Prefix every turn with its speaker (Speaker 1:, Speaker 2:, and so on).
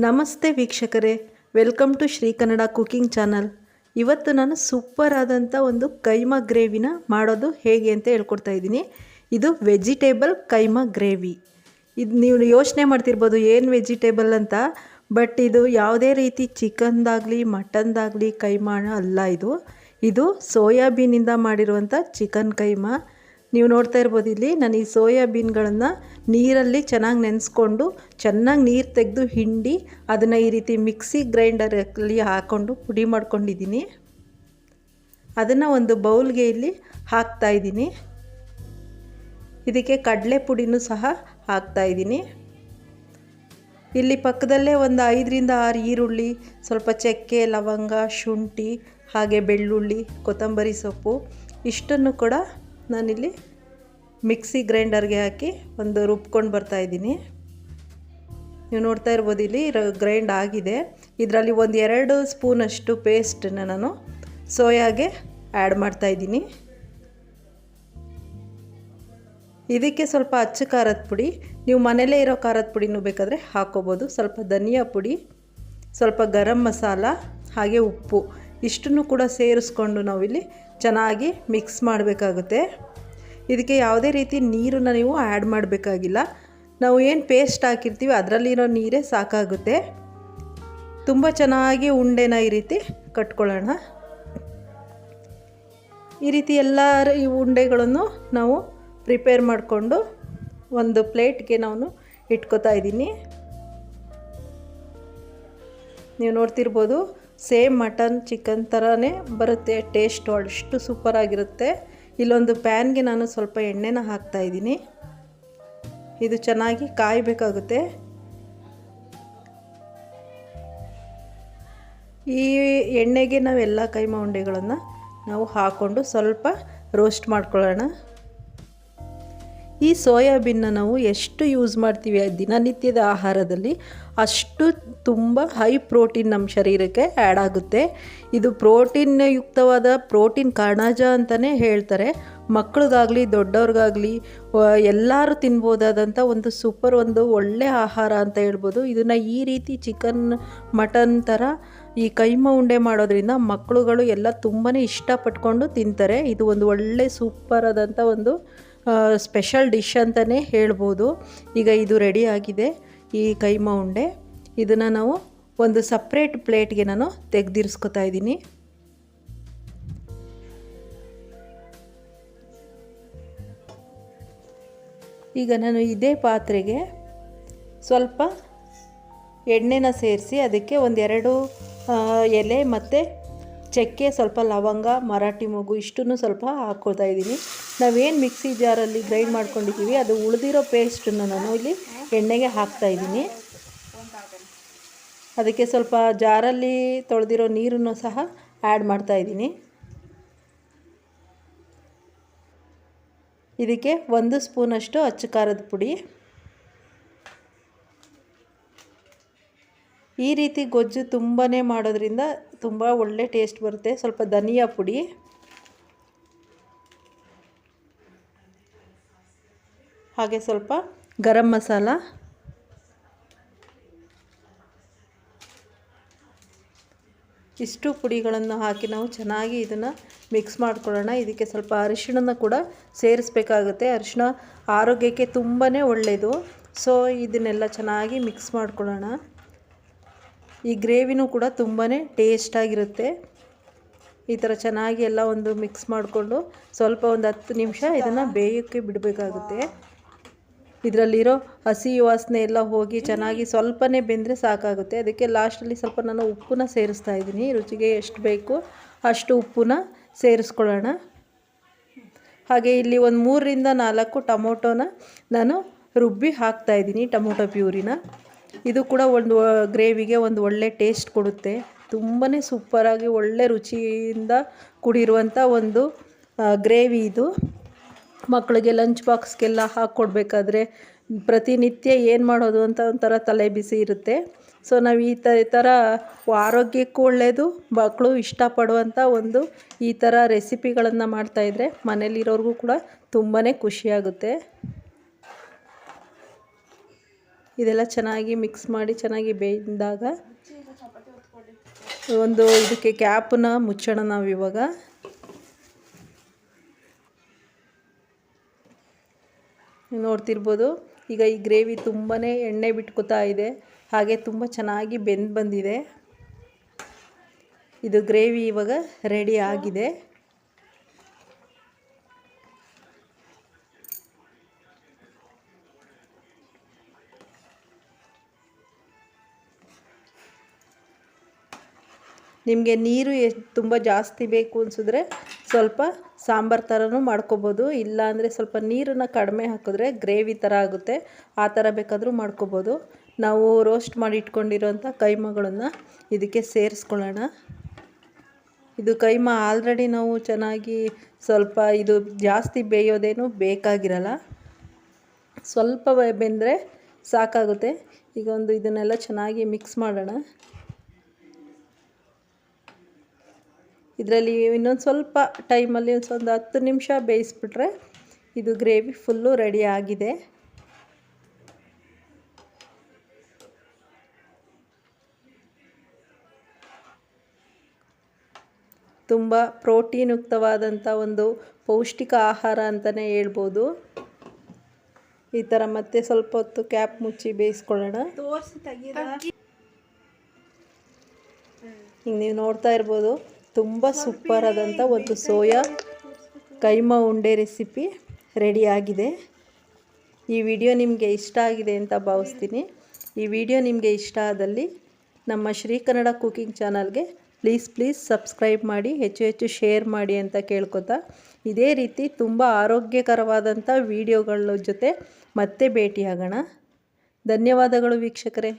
Speaker 1: ನಮಸ್ತೆ ವೀಕ್ಷಕರೇ, welcome to Shri Kannada cooking channel. ಇವತ್ತು ನಾನು ಸೂಪರ್ ಆದಂಥ ಒಂದು ಕೈಮಾ ಗ್ರೇವಿನ ಮಾಡೋದು ಹೇಗೆ ಅಂತ ಹೇಳ್ಕೊಡ್ತಾ ಇದ್ದೀನಿ. ಇದು ವೆಜಿಟೇಬಲ್ ಕೈಮಾ ಗ್ರೇವಿ. ಇದು ನೀವು ಯೋಚನೆ ಮಾಡ್ತಿರ್ಬೋದು ಏನು ವೆಜಿಟೇಬಲ್ ಅಂತ, ಬಟ್ ಇದು ಯಾವುದೇ ರೀತಿ ಚಿಕನ್ದಾಗಲಿ ಮಟನ್ದಾಗಲಿ ಕೈಮಾ ಅಲ್ಲ. ಇದು ಸೋಯಾಬೀನಿಂದ ಮಾಡಿರುವಂಥ ಚಿಕನ್ ಕೈಮಾ. ನೀವು ನೋಡ್ತಾ ಇರ್ಬೋದು ಇಲ್ಲಿ ನಾನು ಈ ಸೋಯಾಬೀನ್ಗಳನ್ನು ನೀರಲ್ಲಿ ಚೆನ್ನಾಗಿ ನೆನೆಸ್ಕೊಂಡು ಚೆನ್ನಾಗಿ ನೀರು ತೆಗೆದು ಹಿಂಡಿ ಅದನ್ನು ಈ ರೀತಿ ಮಿಕ್ಸಿ ಗ್ರೈಂಡರಲ್ಲಿ ಹಾಕ್ಕೊಂಡು ಪುಡಿ ಮಾಡ್ಕೊಂಡಿದ್ದೀನಿ. ಅದನ್ನು ಒಂದು ಬೌಲ್ಗೆ ಇಲ್ಲಿ ಹಾಕ್ತಾಯಿದ್ದೀನಿ. ಇದಕ್ಕೆ ಕಡಲೆ ಪುಡಿನೂ ಸಹ ಹಾಕ್ತಾಯಿದ್ದೀನಿ. ಇಲ್ಲಿ ಪಕ್ಕದಲ್ಲೇ ಒಂದು 5ರಿಂದ 6 ಈರುಳ್ಳಿ, ಸ್ವಲ್ಪ ಚಕ್ಕೆ, ಲವಂಗ, ಶುಂಠಿ, ಹಾಗೆ ಬೆಳ್ಳುಳ್ಳಿ, ಕೊತ್ತಂಬರಿ ಸೊಪ್ಪು ಇಷ್ಟನ್ನು ಕೂಡ ನಾನಿಲ್ಲಿ ಮಿಕ್ಸಿ ಗ್ರೈಂಡರ್ಗೆ ಹಾಕಿ ಒಂದು ರುಬ್ಕೊಂಡು ಬರ್ತಾಯಿದ್ದೀನಿ. ನೀವು ನೋಡ್ತಾ ಇರ್ಬೋದು ಇಲ್ಲಿ ಗ್ರೈಂಡ್ ಆಗಿದೆ. ಇದರಲ್ಲಿ ಒಂದು 2 ಸ್ಪೂನಷ್ಟು ಪೇಸ್ಟನ್ನು ನಾನು ಸೋಯಾಗೆ ಆ್ಯಡ್ ಮಾಡ್ತಾಯಿದ್ದೀನಿ. ಇದಕ್ಕೆ ಸ್ವಲ್ಪ ಅಚ್ಚ ಖಾರದ ಪುಡಿ, ನೀವು ಮನೆಯಲ್ಲೇ ಇರೋ ಖಾರದ ಪುಡಿನೂ ಬೇಕಾದರೆ ಹಾಕ್ಕೋಬೋದು. ಸ್ವಲ್ಪ ಧನಿಯಾ ಪುಡಿ, ಸ್ವಲ್ಪ ಗರಂ ಮಸಾಲ, ಹಾಗೆ ಉಪ್ಪು ಇಷ್ಟನ್ನು ಕೂಡ ಸೇರಿಸ್ಕೊಂಡು ನಾವಿಲ್ಲಿ ಚೆನ್ನಾಗಿ ಮಿಕ್ಸ್ ಮಾಡಬೇಕಾಗುತ್ತೆ. ಇದಕ್ಕೆ ಯಾವುದೇ ರೀತಿ ನೀರನ್ನು ನೀವು ಆ್ಯಡ್ ಮಾಡಬೇಕಾಗಿಲ್ಲ. ನಾವು ಏನು ಪೇಸ್ಟ್ ಹಾಕಿರ್ತೀವಿ ಅದರಲ್ಲಿರೋ ನೀರೇ ಸಾಕಾಗುತ್ತೆ. ತುಂಬ ಚೆನ್ನಾಗಿ ಉಂಡೆನ ಈ ರೀತಿ ಕಟ್ಕೊಳ್ಳೋಣ. ಈ ರೀತಿ ಎಲ್ಲ ಈ ಉಂಡೆಗಳನ್ನು ನಾವು ಪ್ರಿಪೇರ್ ಮಾಡಿಕೊಂಡು ಒಂದು ಪ್ಲೇಟ್ಗೆ ನಾನು ಇಟ್ಕೋತಾ ಇದ್ದೀನಿ. ನೀವು ನೋಡ್ತಿರ್ಬೋದು ಸೇಮ್ ಮಟನ್ ಚಿಕನ್ ಥರನೇ ಬರುತ್ತೆ ಟೇಸ್ಟ್, ಅಷ್ಟು ಸೂಪರಾಗಿರುತ್ತೆ. ಇಲ್ಲೊಂದು ಪ್ಯಾನ್ಗೆ ನಾನು ಸ್ವಲ್ಪ ಎಣ್ಣೆನ ಹಾಕ್ತಾಯಿದ್ದೀನಿ. ಇದು ಚೆನ್ನಾಗಿ ಕಾಯಬೇಕಾಗುತ್ತೆ. ಈ ಎಣ್ಣೆಗೆ ನಾವೆಲ್ಲ ಕೈಮಾ ಉಂಡೆಗಳನ್ನು ನಾವು ಹಾಕ್ಕೊಂಡು ಸ್ವಲ್ಪ ರೋಸ್ಟ್ ಮಾಡ್ಕೊಳ್ಳೋಣ. ಈ ಸೋಯಾಬೀನ್ನ ನಾವು ಎಷ್ಟು ಯೂಸ್ ಮಾಡ್ತೀವಿ ದಿನನಿತ್ಯದ ಆಹಾರದಲ್ಲಿ, ಅಷ್ಟು ತುಂಬ ಹೈ ಪ್ರೋಟೀನ್ ನಮ್ಮ ಶರೀರಕ್ಕೆ ಆ್ಯಡ್ ಆಗುತ್ತೆ. ಇದು ಪ್ರೋಟೀನ್ ಯುಕ್ತವಾದ ಪ್ರೋಟೀನ್ ಕಣಜ ಅಂತಲೇ ಹೇಳ್ತಾರೆ. ಮಕ್ಕಳಿಗಾಗಲಿ ದೊಡ್ಡವ್ರಿಗಾಗಲಿ ಎಲ್ಲರೂ ತಿನ್ಬೋದಾದಂಥ ಒಂದು ಒಳ್ಳೆಯ ಆಹಾರ ಅಂತ ಹೇಳ್ಬೋದು. ಇದನ್ನು ಈ ರೀತಿ ಚಿಕನ್ ಮಟನ್ ಥರ ಈ ಕೈಮಾ ಉಂಡೆ ಮಾಡೋದ್ರಿಂದ ಮಕ್ಕಳುಗಳು ಎಲ್ಲ ತುಂಬಾ ಇಷ್ಟಪಟ್ಕೊಂಡು ತಿಂತಾರೆ. ಇದು ಒಂದು ಒಳ್ಳೆ ಸೂಪರ್ ಆದಂಥ ಒಂದು ಸ್ಪೆಷಲ್ ಡಿಶ್ ಅಂತಲೇ ಹೇಳ್ಬೋದು. ಈಗ ಇದು ರೆಡಿ ಆಗಿದೆ ಈ ಕೈಮಾ ಉಂಡೆ. ಇದನ್ನು ನಾವು ಒಂದು ಸಪ್ರೇಟ್ ಪ್ಲೇಟ್ಗೆ ನಾನು ತೆಗೆದಿರಿಸ್ಕೊತಾ ಇದ್ದೀನಿ. ಈಗ ನಾನು ಇದೇ ಪಾತ್ರೆಗೆ ಸ್ವಲ್ಪ ಎಣ್ಣೆನ ಸೇರಿಸಿ ಅದಕ್ಕೆ ಒಂದು 2 ಎಲೆ ಮತ್ತು ಚಕ್ಕೆ, ಸ್ವಲ್ಪ ಲವಂಗ, ಮರಾಠಿ ಮೊಗ್ಗು ಇಷ್ಟನ್ನು ಸ್ವಲ್ಪ ಹಾಕ್ಕೊಳ್ತಾ ಇದ್ದೀನಿ. ನಾವೇನು ಮಿಕ್ಸಿ ಜಾರಲ್ಲಿ ಗ್ರೈಂಡ್ ಮಾಡ್ಕೊಂಡಿದ್ದೀವಿ ಅದು ಉಳಿದಿರೋ ಪೇಸ್ಟನ್ನು ನಾನು ಇಲ್ಲಿ ಎಣ್ಣೆಗೆ ಹಾಕ್ತಾಯಿದ್ದೀನಿ. ಅದಕ್ಕೆ ಸ್ವಲ್ಪ ಜಾರಲ್ಲಿ ತೊಳೆದಿರೋ ನೀರನ್ನು ಸಹ ಆ್ಯಡ್ ಮಾಡ್ತಾಯಿದ್ದೀನಿ. ಇದಕ್ಕೆ 1 ಸ್ಪೂನಷ್ಟು ಅಚ್ಚ ಖಾರದ ಪುಡಿ. ಈ ರೀತಿ ಗೊಜ್ಜು ತುಂಬಾ ಮಾಡೋದ್ರಿಂದ ತುಂಬ ಒಳ್ಳೆ ಟೇಸ್ಟ್ ಬರುತ್ತೆ. ಸ್ವಲ್ಪ ಧನಿಯಾ ಪುಡಿ, ಹಾಗೆ ಸ್ವಲ್ಪ ಗರಂ ಮಸಾಲ, ಇಷ್ಟು ಪುಡಿಗಳನ್ನು ಹಾಕಿ ನಾವು ಚೆನ್ನಾಗಿ ಇದನ್ನು ಮಿಕ್ಸ್ ಮಾಡ್ಕೊಳ್ಳೋಣ. ಇದಕ್ಕೆ ಸ್ವಲ್ಪ ಅರಿಶಿಣನ ಕೂಡ ಸೇರಿಸ್ಬೇಕಾಗುತ್ತೆ. ಅರಿಶಿಣ ಆರೋಗ್ಯಕ್ಕೆ ತುಂಬಾ ಒಳ್ಳೆಯದು. ಸೊ ಇದನ್ನೆಲ್ಲ ಚೆನ್ನಾಗಿ ಮಿಕ್ಸ್ ಮಾಡ್ಕೊಳ್ಳೋಣ. ಈ ಗ್ರೇವಿನೂ ಕೂಡ ತುಂಬಾ ಟೇಸ್ಟಾಗಿರುತ್ತೆ. ಈ ಥರ ಚೆನ್ನಾಗಿ ಎಲ್ಲ ಒಂದು ಮಿಕ್ಸ್ ಮಾಡಿಕೊಂಡು ಸ್ವಲ್ಪ ಒಂದು 10 ನಿಮಿಷ ಇದನ್ನು ಬೇಯೋಕ್ಕೆ ಬಿಡಬೇಕಾಗುತ್ತೆ. ಇದರಲ್ಲಿರೋ ಹಸಿ ವಾಸನೆ ಎಲ್ಲ ಹೋಗಿ ಚೆನ್ನಾಗಿ ಸ್ವಲ್ಪನೇ ಬೆಂದರೆ ಸಾಕಾಗುತ್ತೆ. ಅದಕ್ಕೆ ಲಾಸ್ಟಲ್ಲಿ ಸ್ವಲ್ಪ ನಾನು ಉಪ್ಪನ್ನ ಸೇರಿಸ್ತಾ ಇದ್ದೀನಿ. ರುಚಿಗೆ ಎಷ್ಟು ಬೇಕು ಅಷ್ಟು ಉಪ್ಪನ್ನ ಸೇರಿಸ್ಕೊಳ್ಳೋಣ. ಹಾಗೆ ಇಲ್ಲಿ ಒಂದು 3ರಿಂದ 4 ಟೊಮೊಟೊನ ನಾನು ರುಬ್ಬಿ ಹಾಕ್ತಾಯಿದ್ದೀನಿ, ಟೊಮೊಟೊ ಪ್ಯೂರಿನ. ಇದು ಕೂಡ ಒಂದು ಗ್ರೇವಿಗೆ ಒಂದು ಒಳ್ಳೆ ಟೇಸ್ಟ್ ಕೊಡುತ್ತೆ. ತುಂಬಾ ಸೂಪರಾಗಿ ಒಳ್ಳೆ ರುಚಿಯಿಂದ ಕೂಡಿರುವಂಥ ಒಂದು ಗ್ರೇವಿ ಇದು. ಮಕ್ಕಳಿಗೆ ಲಂಚ್ ಬಾಕ್ಸ್ಗೆಲ್ಲ ಹಾಕ್ಕೊಡ್ಬೇಕಾದ್ರೆ ಪ್ರತಿನಿತ್ಯ ಏನು ಮಾಡೋದು ಅಂತ ಒಂಥರ ತಲೆ ಬಿಸಿ ಇರುತ್ತೆ. ಸೊ ನಾವು ಈ ಥರ ಆರೋಗ್ಯಕ್ಕೂ ಒಳ್ಳೆಯದು, ಮಕ್ಕಳು ಇಷ್ಟಪಡುವಂಥ ಈ ಥರ ರೆಸಿಪಿಗಳನ್ನು ಮಾಡ್ತಾಯಿದ್ರೆ ಮನೇಲಿರೋರಿಗೂ ಕೂಡ ತುಂಬಾ ಖುಷಿಯಾಗುತ್ತೆ. ಇದೆಲ್ಲ ಚೆನ್ನಾಗಿ ಮಿಕ್ಸ್ ಮಾಡಿ ಚೆನ್ನಾಗಿ ಬೇಯ್ದಾಗ ಒಂದು ಇದಕ್ಕೆ ಕ್ಯಾಪನ್ನ ಮುಚ್ಚೋಣ ನಾವು ಇವಾಗ. ನೋಡ್ತಿರ್ಬೋದು ಈಗ ಈ ಗ್ರೇವಿ ತುಂಬಾ ಎಣ್ಣೆ ಬಿಟ್ಕೋತಾ ಇದೆ, ಹಾಗೆ ತುಂಬ ಚೆನ್ನಾಗಿ ಬೆಂದು ಬಂದಿದೆ. ಇದು ಗ್ರೇವಿ ಇವಾಗ ರೆಡಿ ಆಗಿದೆ. ನಿಮಗೆ ನೀರು ತುಂಬ ಜಾಸ್ತಿ ಬೇಕು ಅನಿಸಿದ್ರೆ ಸ್ವಲ್ಪ ಸಾಂಬಾರು ಥರನೂ ಮಾಡ್ಕೋಬೋದು, ಇಲ್ಲಾಂದರೆ ಸ್ವಲ್ಪ ನೀರನ್ನು ಕಡಿಮೆ ಹಾಕಿದ್ರೆ ಗ್ರೇವಿ ಥರ ಆಗುತ್ತೆ, ಆ ಥರ ಬೇಕಾದರೂ ಮಾಡ್ಕೋಬೋದು. ನಾವು ರೋಸ್ಟ್ ಮಾಡಿ ಇಟ್ಕೊಂಡಿರೋಂಥ ಕೈಮಗಳನ್ನು ಇದಕ್ಕೆ ಸೇರಿಸ್ಕೊಳ್ಳೋಣ. ಇದು ಕೈಮಾ ಆಲ್ರೆಡಿ ನಾವು ಚೆನ್ನಾಗಿ ಸ್ವಲ್ಪ ಇದು ಜಾಸ್ತಿ ಬೇಯೋದೇನು ಬೇಕಾಗಿರಲ್ಲ, ಸ್ವಲ್ಪ ಬೆಂದರೆ ಸಾಕಾಗುತ್ತೆ. ಈಗ ಇದನ್ನೆಲ್ಲ ಚೆನ್ನಾಗಿ ಮಿಕ್ಸ್ ಮಾಡೋಣ. ಇದರಲ್ಲಿ ಇನ್ನೊಂದು ಸ್ವಲ್ಪ ಟೈಮಲ್ಲಿ ಒಂದು 10 ನಿಮಿಷ ಬೇಯಿಸ್ಬಿಟ್ರೆ ಇದು ಗ್ರೇವಿ ಫುಲ್ಲು ರೆಡಿ ಆಗಿದೆ. ತುಂಬ ಪ್ರೋಟೀನ್ಯುಕ್ತವಾದಂಥ ಒಂದು ಪೌಷ್ಟಿಕ ಆಹಾರ ಅಂತಲೇ ಹೇಳ್ಬೋದು. ಈ ಥರ ಮತ್ತೆ ಸ್ವಲ್ಪ ಹೊತ್ತು ಕ್ಯಾಪ್ ಮುಚ್ಚಿ ಬೇಯಿಸ್ಕೊಳ್ಳೋಣ. ಈಗ ನೀವು ನೋಡ್ತಾ ಇರ್ಬೋದು ತುಂಬ ಸೂಪರ್ ಆದಂಥ ಒಂದು ಸೋಯಾ ಕೈಮಾ ಉಂಡೆ ರೆಸಿಪಿ ರೆಡಿಯಾಗಿದೆ. ಈ ವಿಡಿಯೋ ನಿಮಗೆ ಇಷ್ಟ ಆಗಿದೆ ಅಂತ ಭಾವಿಸ್ತೀನಿ. ಈ ವಿಡಿಯೋ ನಿಮಗೆ ಇಷ್ಟ ಆದಲ್ಲಿ ನಮ್ಮ ಶ್ರೀ ಕನ್ನಡ ಕುಕಿಂಗ್ ಚಾನಲ್ಗೆ ಪ್ಲೀಸ್ ಸಬ್ಸ್ಕ್ರೈಬ್ ಮಾಡಿ, ಹೆಚ್ಚು ಶೇರ್ ಮಾಡಿ ಅಂತ ಕೇಳ್ಕೊತಾ, ಇದೇ ರೀತಿ ತುಂಬ ಆರೋಗ್ಯಕರವಾದಂಥ ವಿಡಿಯೋಗಳ ಜೊತೆ ಮತ್ತೆ ಭೇಟಿಯಾಗೋಣ. ಧನ್ಯವಾದಗಳು ವೀಕ್ಷಕರೇ.